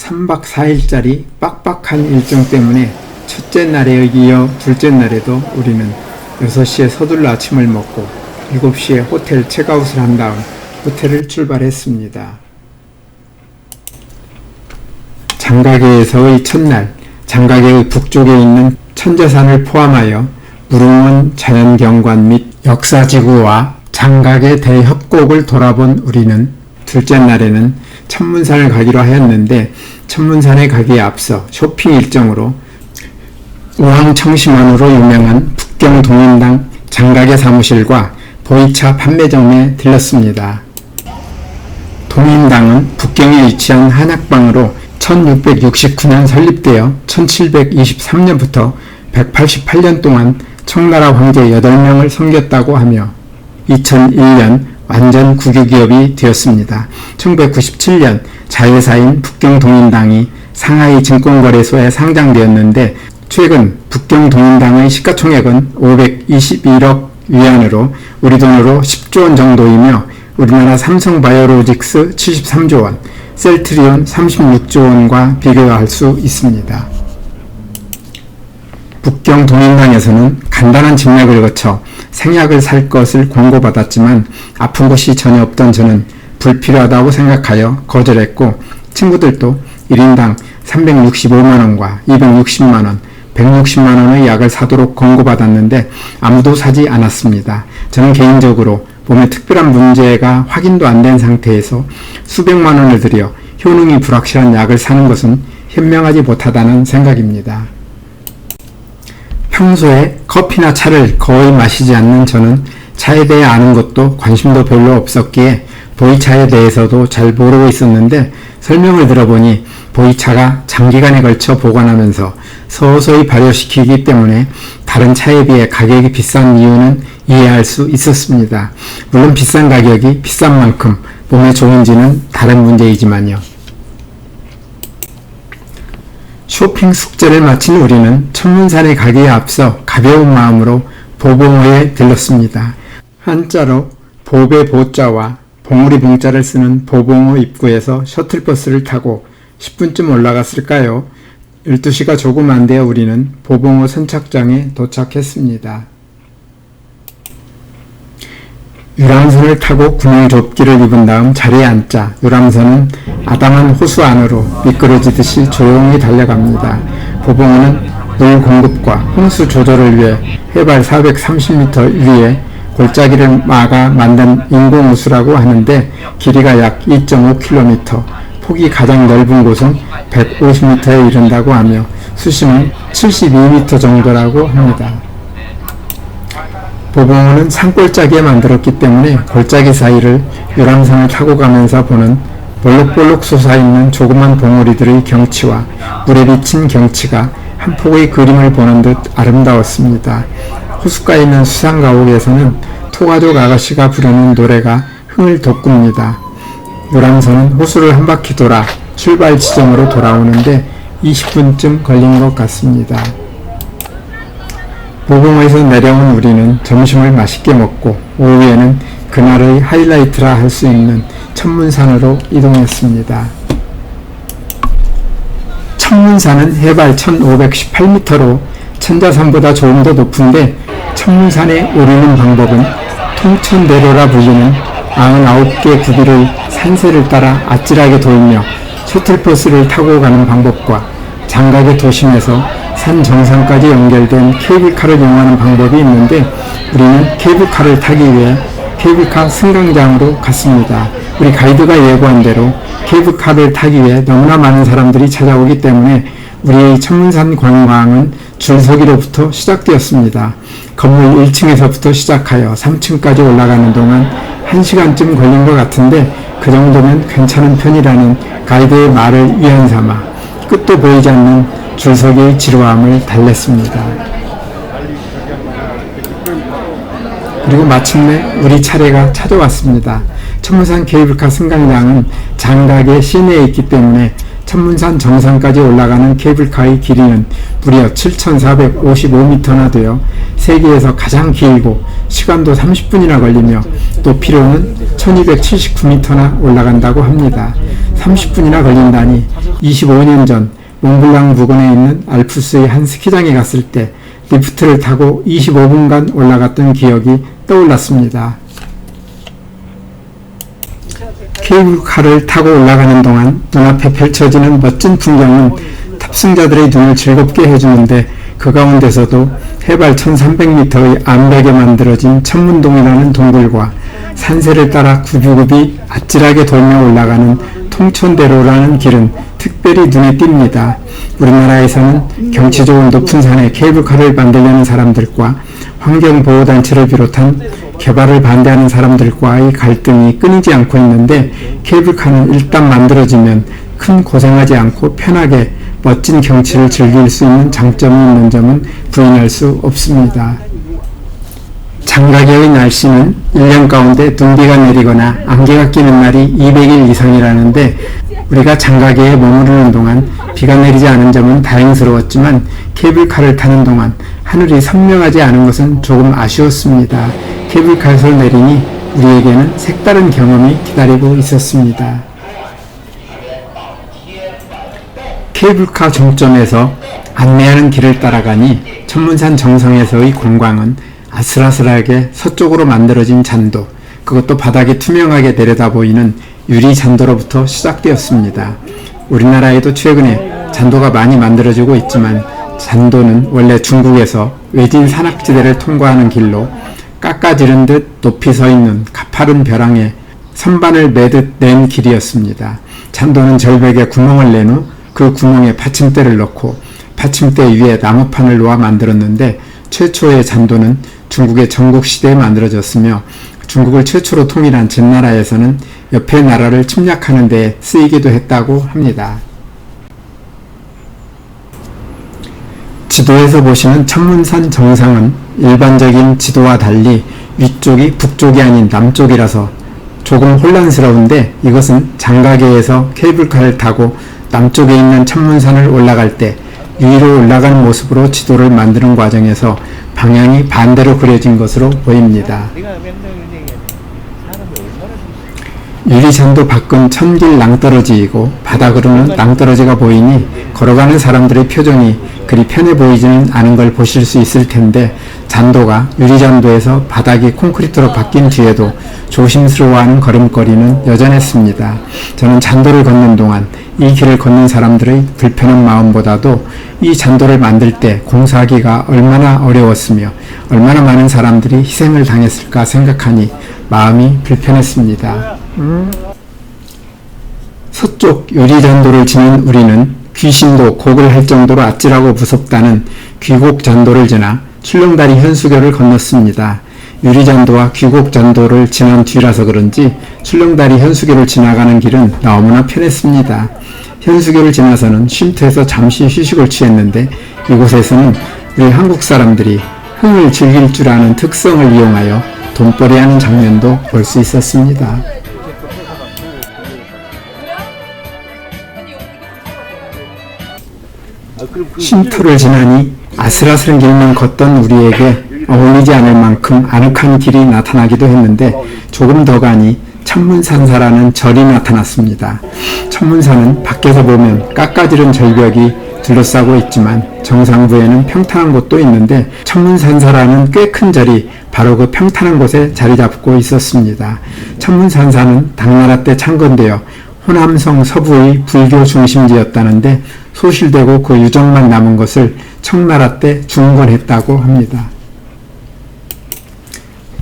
3박 4일짜리 빡빡한 일정 때문에 첫째 날에 이어 둘째 날에도 우리는 6시에 서둘러 아침을 먹고 7시에 호텔 체크아웃을 한 다음 호텔을 출발했습니다. 장가계에서의 첫날, 장가계의 북쪽에 있는 천제산을 포함하여 무릉원 자연경관 및 역사지구와 장가계 대협곡을 돌아본 우리는 둘째 날에는 천문산을 가기로 하였는데, 천문산에 가기에 앞서 쇼핑 일정으로 우황청심원으로 유명한 북경 동인당 장가계 사무실과 보이차 판매점에 들렀습니다. 동인당은 북경에 위치한 한약방으로 1669년 설립되어 1723년부터 188년 동안 청나라 황제 8명을 섬겼다고 하며 2001년 완전 국유기업이 되었습니다. 1997년 자회사인 북경동인당이 상하이 증권거래소에 상장되었는데, 최근 북경동인당의 시가총액은 521억 위안으로 우리 돈으로 10조 원 정도이며, 우리나라 삼성바이오로직스 73조 원, 셀트리온 36조 원과 비교할 수 있습니다. 북경동인당에서는 간단한 진맥을 거쳐 생약을 살 것을 권고받았지만 아픈 것이 전혀 없던 저는 불필요하다고 생각하여 거절했고, 친구들도 1인당 365만원과 260만원, 160만원의 약을 사도록 권고받았는데 아무도 사지 않았습니다. 저는 개인적으로 몸에 특별한 문제가 확인도 안 된 상태에서 수백만원을 들여 효능이 불확실한 약을 사는 것은 현명하지 못하다는 생각입니다. 평소에 커피나 차를 거의 마시지 않는 저는 차에 대해 아는 것도 관심도 별로 없었기에 보이차에 대해서도 잘 모르고 있었는데, 설명을 들어보니 보이차가 장기간에 걸쳐 보관하면서 서서히 발효시키기 때문에 다른 차에 비해 가격이 비싼 이유는 이해할 수 있었습니다. 물론 비싼 가격이 비싼 만큼 몸에 좋은지는 다른 문제이지만요. 쇼핑 숙제를 마친 우리는 천문산에 가기에 앞서 가벼운 마음으로 보봉호에 들렀습니다. 한자로 보배 보자와 봉우리 봉자를 쓰는 보봉호 입구에서 셔틀버스를 타고 10분쯤 올라갔을까요? 12시가 조금 안 되어 우리는 보봉호 선착장에 도착했습니다. 유람선을 타고 구명조끼를 입은 다음 자리에 앉자 유람선은 아담한 호수 안으로 미끄러지듯이 조용히 달려갑니다. 보봉호는 물 공급과 홍수 조절을 위해 해발 430m 위에 골짜기를 막아 만든 인공호수라고 하는데, 길이가 약 2.5km, 폭이 가장 넓은 곳은 150m에 이른다고 하며 수심은 72m 정도라고 합니다. 보봉호는 산골짜기에 만들었기 때문에 골짜기 사이를 유람선을 타고 가면서 보는 볼록볼록 솟아있는 조그만 봉우리들의 경치와 물에 비친 경치가 한 폭의 그림을 보는 듯 아름다웠습니다. 호숫가에 있는 수상가옥에서는 토가족 아가씨가 부르는 노래가 흥을 돋굽니다. 유람선은 호수를 한 바퀴 돌아 출발 지점으로 돌아오는데 20분쯤 걸린 것 같습니다. 보봉호에서 내려온 우리는 점심을 맛있게 먹고 오후에는 그날의 하이라이트라 할 수 있는 천문산으로 이동했습니다. 천문산은 해발 1518m로 천자산보다 조금 더 높은데, 천문산에 오르는 방법은 통천대로라 불리는 99개 구비의 산세를 따라 아찔하게 돌며 셔틀버스를 타고 가는 방법과 장가계 도심에서 산 정상까지 연결된 케이블카를 이용하는 방법이 있는데, 우리는 케이블카를 타기 위해 케이블카 승강장으로 갔습니다. 우리 가이드가 예고한 대로 케이블카를 타기 위해 너무나 많은 사람들이 찾아오기 때문에 우리의 천문산 관광은 줄서기로부터 시작되었습니다. 건물 1층에서부터 시작하여 3층까지 올라가는 동안 1시간쯤 걸린 것 같은데, 그 정도면 괜찮은 편이라는 가이드의 말을 위안 삼아 끝도 보이지 않는 줄서기의 지루함을 달랬습니다. 그리고 마침내 우리 차례가 찾아왔습니다. 천문산 케이블카 승강장은 장가계 시내에 있기 때문에 천문산 정상까지 올라가는 케이블카의 길이는 무려 7,455m나 되어 세계에서 가장 길고 시간도 30분이나 걸리며 높이로는 1279m나 올라간다고 합니다. 30분이나 걸린다니 25년 전 몽블랑 부근에 있는 알프스의 한 스키장에 갔을 때 리프트를 타고 25분간 올라갔던 기억이 떠올랐습니다. 케이블카를 타고 올라가는 동안 눈앞에 펼쳐지는 멋진 풍경은 탑승자들의 눈을 즐겁게 해주는데 그 가운데서도 해발 1300m의 암벽에 만들어진 천문동이라는 동굴과 산세를 따라 굽이굽이 아찔하게 돌며 올라가는 통천대로라는 길은 특별히 눈에 띕니다. 우리나라에서는 경치 좋은 높은 산에 케이블카를 만들려는 사람들과 환경보호단체를 비롯한 개발을 반대하는 사람들과의 갈등이 끊이지 않고 있는데 케이블카는 일단 만들어지면 큰 고생하지 않고 편하게 멋진 경치를 즐길 수 있는 장점이 있는 점은 부인할 수 없습니다. 장가계의 날씨는 1년 가운데 눈비가 내리거나 안개가 끼는 날이 200일 이상이라는데 우리가 장가계에 머무르는 동안 비가 내리지 않은 점은 다행스러웠지만 케이블카를 타는 동안 하늘이 선명하지 않은 것은 조금 아쉬웠습니다. 케이블카에서 내리니 우리에게는 색다른 경험이 기다리고 있었습니다. 케이블카 종점에서 안내하는 길을 따라가니 천문산 정상에서의 공광은 아슬아슬하게 서쪽으로 만들어진 잔도, 그것도 바닥이 투명하게 내려다 보이는 유리 잔도로부터 시작되었습니다. 우리나라에도 최근에 잔도가 많이 만들어지고 있지만 잔도는 원래 중국에서 외진 산악지대를 통과하는 길로 깎아지른 듯 높이 서 있는 가파른 벼랑에 선반을 매듯 낸 길이었습니다. 잔도는 절벽에 구멍을 낸 후 그 구멍에 받침대를 넣고 받침대 위에 나무판을 놓아 만들었는데 최초의 잔도는 중국의 전국시대에 만들어졌으며 중국을 최초로 통일한 진나라에서는 옆의 나라를 침략하는 데 쓰이기도 했다고 합니다. 지도에서 보시는 천문산 정상은 일반적인 지도와 달리 위쪽이 북쪽이 아닌 남쪽이라서 조금 혼란스러운데 이것은 장가계에서 케이블카를 타고 남쪽에 있는 천문산을 올라갈 때 위로 올라가는 모습으로 지도를 만드는 과정에서 방향이 반대로 그려진 것으로 보입니다. 유리잔도 밖은 천길 낭떠러지이고 바닥으로는 낭떠러지가 보이니 걸어가는 사람들의 표정이 그리 편해 보이지는 않은 걸 보실 수 있을 텐데 잔도가 유리잔도에서 바닥이 콘크리트로 바뀐 뒤에도 조심스러워하는 걸음걸이는 여전했습니다. 저는 잔도를 걷는 동안 이 길을 걷는 사람들의 불편한 마음보다도 이 잔도를 만들 때 공사하기가 얼마나 어려웠으며 얼마나 많은 사람들이 희생을 당했을까 생각하니 마음이 불편했습니다. 서쪽 유리잔도를 지닌 우리는 귀신도 곡을 할 정도로 아찔하고 무섭다는 귀곡잔도를 지나 출렁다리 현수교를 건넜습니다. 유리잔도와 귀곡잔도를 지난 뒤라서 그런지 출렁다리 현수교를 지나가는 길은 너무나 편했습니다. 현수교를 지나서는 쉼터에서 잠시 휴식을 취했는데 이곳에서는 우리 한국 사람들이 흥을 즐길 줄 아는 특성을 이용하여 돈벌이하는 장면도 볼 수 있었습니다. 쉼터를 지나니 아슬아슬한 길만 걷던 우리에게 어울리지 않을 만큼 아늑한 길이 나타나기도 했는데 조금 더 가니 천문산사라는 절이 나타났습니다. 천문산은 밖에서 보면 깎아지른 절벽이 둘러싸고 있지만 정상부에는 평탄한 곳도 있는데 천문산사라는 꽤 큰 절이 바로 그 평탄한 곳에 자리 잡고 있었습니다. 천문산사는 당나라 때 창건되어 호남성 서부의 불교 중심지였다는데 소실되고 그 유적만 남은 것을 청나라 때 중건했다고 합니다.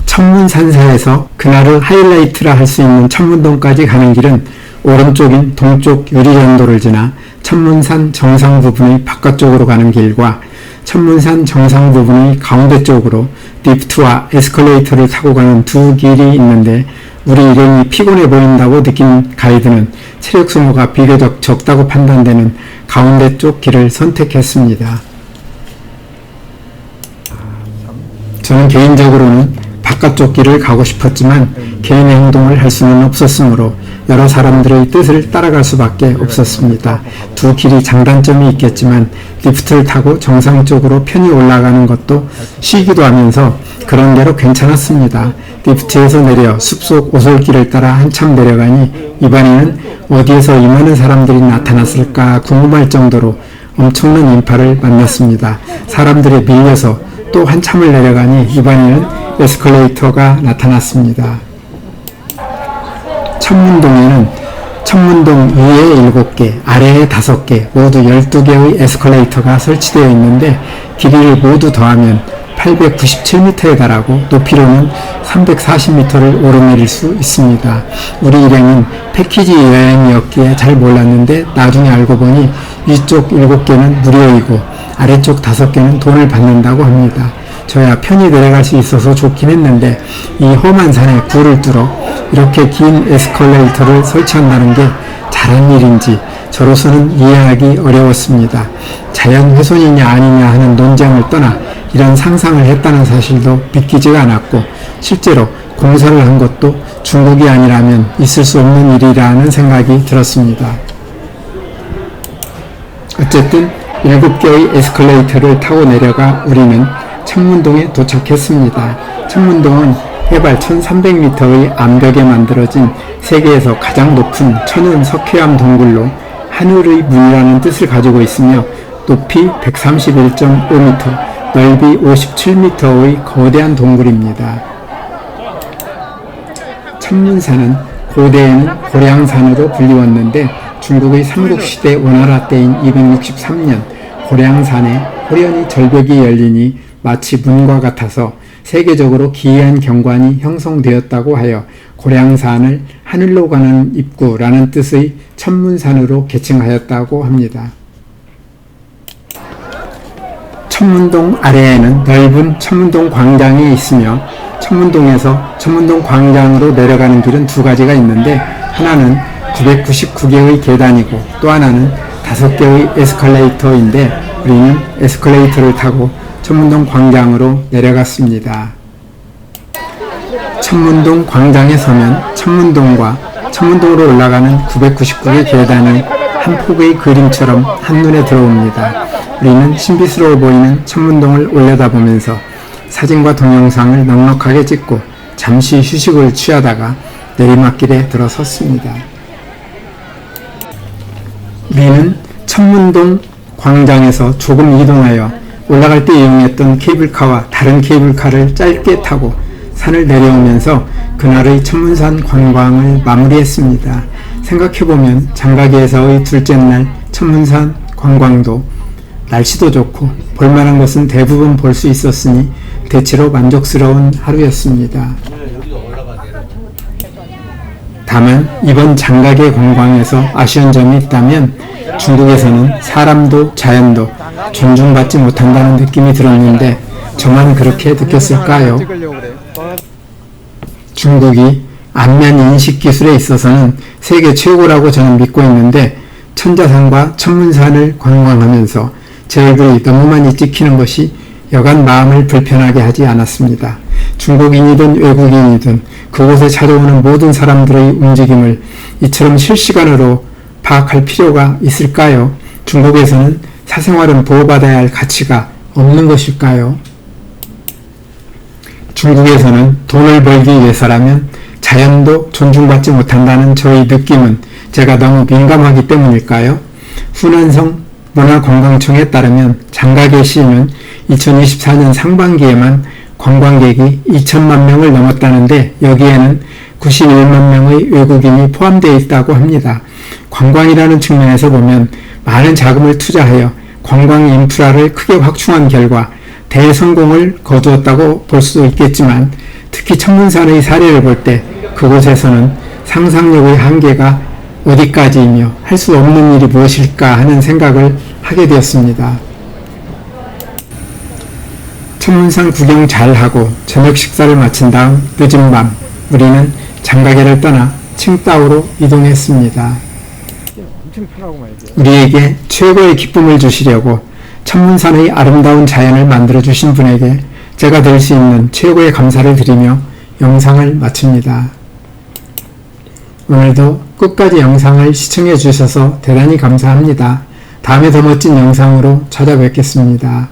천문산사에서 그날을 하이라이트라 할 수 있는 천문동까지 가는 길은 오른쪽인 동쪽 유리잔도를 지나 천문산 정상 부분의 바깥쪽으로 가는 길과 천문산 정상 부분의 가운데 쪽으로 리프트와 에스컬레이터를 타고 가는 두 길이 있는데 우리 일행이 피곤해 보인다고 느낀 가이드는 체력 소모가 비교적 적다고 판단되는 가운데 쪽 길을 선택했습니다. 저는 개인적으로는 바깥쪽 길을 가고 싶었지만 개인의 행동을 할 수는 없었으므로 여러 사람들의 뜻을 따라갈 수밖에 없었습니다. 두 길이 장단점이 있겠지만 리프트를 타고 정상 쪽으로 편히 올라가는 것도 쉬기도 하면서 그런 대로 괜찮았습니다. 리프트에서 내려 숲속 오솔길을 따라 한참 내려가니 이번에는 어디에서 이 많은 사람들이 나타났을까 궁금할 정도로 엄청난 인파를 만났습니다. 사람들에 밀려서 또 한참을 내려가니 이번에는 에스컬레이터가 나타났습니다. 천문동에는 천문동 위에 7개, 아래에 5개, 모두 12개의 에스컬레이터가 설치되어 있는데 길이를 모두 더하면 897m에 달하고 높이로는 340m를 오르내릴 수 있습니다. 우리 일행은 패키지 여행이었기에 잘 몰랐는데 나중에 알고 보니 위쪽 7개는 무료이고 아래쪽 5개는 돈을 받는다고 합니다. 저야 편히 내려갈 수 있어서 좋긴 했는데 이 험한 산에 굴을 뚫어 이렇게 긴 에스컬레이터를 설치한다는 게 잘한 일인지 저로서는 이해하기 어려웠습니다. 자연 훼손이냐 아니냐 하는 논쟁을 떠나 이런 상상을 했다는 사실도 믿기지가 않았고 실제로 공사를 한 것도 중국이 아니라면 있을 수 없는 일이라는 생각이 들었습니다. 어쨌든 7개의 에스컬레이터를 타고 내려가 우리는 천문동에 도착했습니다. 천문동은 해발 1300m의 암벽에 만들어진 세계에서 가장 높은 천연 석회암 동굴로 하늘의 문이라는 뜻을 가지고 있으며 높이 131.5m, 넓이 57m의 거대한 동굴입니다. 천문산은 고대에는 고량산으로 불리웠는데 중국의 삼국시대 오나라 때인 263년 고량산에 호련히 절벽이 열리니 마치 문과 같아서 세계적으로 기이한 경관이 형성되었다고 하여 고량산을 하늘로 가는 입구라는 뜻의 천문산으로 개칭하였다고 합니다. 천문동 아래에는 넓은 천문동 광장이 있으며 천문동에서 천문동 광장으로 내려가는 길은 2가지가 있는데 하나는 999개의 계단이고 또 하나는 5개의 에스컬레이터인데 우리는 에스컬레이터를 타고 천문동 광장으로 내려갔습니다. 천문동 광장에 서면 천문동과 천문동으로 올라가는 999개 계단이 한 폭의 그림처럼 한눈에 들어옵니다. 우리는 신비스러워 보이는 천문동을 올려다보면서 사진과 동영상을 넉넉하게 찍고 잠시 휴식을 취하다가 내리막길에 들어섰습니다. 우리는 천문동 광장에서 조금 이동하여 올라갈 때 이용했던 케이블카와 다른 케이블카를 짧게 타고 산을 내려오면서 그날의 천문산 관광을 마무리했습니다. 생각해보면 장가기에서의 둘째 날 천문산 관광도 날씨도 좋고 볼만한 것은 대부분 볼 수 있었으니 대체로 만족스러운 하루였습니다. 다만 이번 장가계 관광에서 아쉬운 점이 있다면 중국에서는 사람도 자연도 존중받지 못한다는 느낌이 들었는데 저만 그렇게 느꼈을까요? 중국이 안면 인식 기술에 있어서는 세계 최고라고 저는 믿고 있는데 천자산과 천문산을 관광하면서 제 얼굴이 너무 많이 찍히는 것이 여간 마음을 불편하게 하지 않았습니다. 중국인이든 외국인이든 그곳에 찾아오는 모든 사람들의 움직임을 이처럼 실시간으로 파악할 필요가 있을까요? 중국에서는 사생활은 보호받아야 할 가치가 없는 것일까요? 중국에서는 돈을 벌기 위해서라면 자연도 존중받지 못한다는 저의 느낌은 제가 너무 민감하기 때문일까요? 후난성 문화관광청에 따르면 장가계 시는 2024년 상반기에만 관광객이 2천만 명을 넘었다는데 여기에는 91만 명의 외국인이 포함되어 있다고 합니다. 관광이라는 측면에서 보면 많은 자금을 투자하여 관광 인프라를 크게 확충한 결과 대성공을 거두었다고 볼 수도 있겠지만 특히 천문산의 사례를 볼 때 그곳에서는 상상력의 한계가 어디까지이며 할 수 없는 일이 무엇일까 하는 생각을 하게 되었습니다. 천문산 구경 잘하고 저녁 식사를 마친 다음 늦은 밤 우리는 장가계를 떠나 칭다오로 이동했습니다. 우리에게 최고의 기쁨을 주시려고 천문산의 아름다운 자연을 만들어주신 분에게 제가 될 수 있는 최고의 감사를 드리며 영상을 마칩니다. 오늘도 끝까지 영상을 시청해 주셔서 대단히 감사합니다. 다음에 더 멋진 영상으로 찾아뵙겠습니다.